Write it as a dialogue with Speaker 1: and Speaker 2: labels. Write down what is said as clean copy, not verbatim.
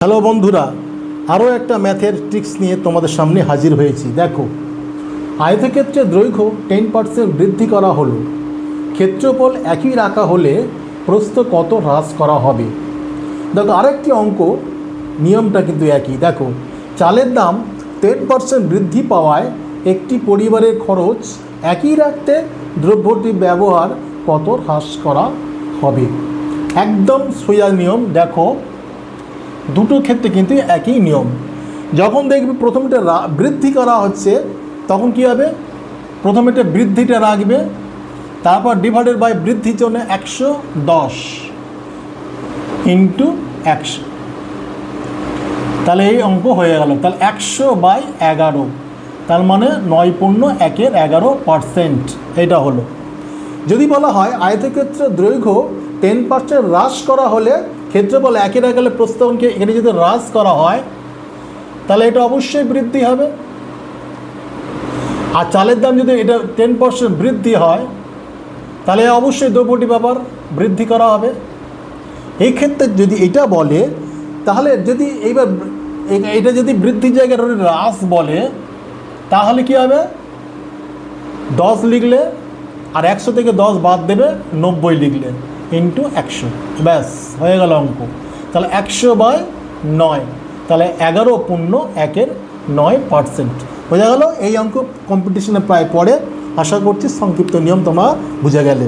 Speaker 1: Hello বন্ধুরা, আরও একটা ম্যাথের ট্রিক্স নিয়ে তোমাদের সামনে হাজির হয়েছি। দেখো, আয়তক্ষেত্রের দৈর্ঘ্য 10% বৃদ্ধি করা হলো, ক্ষেত্রফল একই রাখা হলে প্রস্থ কত হ্রাস করা হবে। দেখো, আরেকটি অঙ্ক, নিয়মটা কিন্তু একই। দেখো, চালের দাম 10% বৃদ্ধি পাওয়ায় একটি পরিবারের খরচ একই রাখতে দ্রব্যটির ব্যবহার কত হ্রাস করা হবে। একদম সোজা নিয়ম। দেখো, দুটো ক্ষেত্রে কিন্তু একই নিয়ম। যখন দেখবে প্রথমটা বৃদ্ধি করা হচ্ছে, তখন কী হবে? প্রথমেটা বৃদ্ধিটা রাখবে, তারপর ডিভাইডেড বাই বৃদ্ধির জন্য 110 ইন্টু 100, তাহলে এই অঙ্ক হয়ে গেল। তাহলে 100/11, তার মানে 9.1-11%, এটা হলো। যদি বলা হয় আয়তক্ষেত্রের দৈর্ঘ্য 10% হ্রাস করা হলে ক্ষেত্রফল একই রাখা গেলে প্রস্থকে এখানে যদি হ্রাস করা হয়, তাহলে এটা অবশ্যই বৃদ্ধি হবে। আর চালের দাম যদি এটা 10% বৃদ্ধি হয়, তাহলে অবশ্যই দ্রব্যটি ব্যাপার বৃদ্ধি করা হবে। এই ক্ষেত্রে যদি এটা বলে, তাহলে যদি এইবার এটা যদি বৃদ্ধির জায়গায় হ্রাস বলে, তাহলে কি হবে? 10 লিখলে আর 100 থেকে 10 বাদ দেবে, 90 লিখলে ইন্টু 100, ব্যাস হয়ে গেল অঙ্ক। তাহলে 100/9, তাহলে 11.1-9% বোঝা গেল। এই অঙ্ক কম্পিটিশনে প্রায় পড়ে। আশা করছি সংক্ষিপ্ত নিয়ম তোমরা বুঝে গেলে।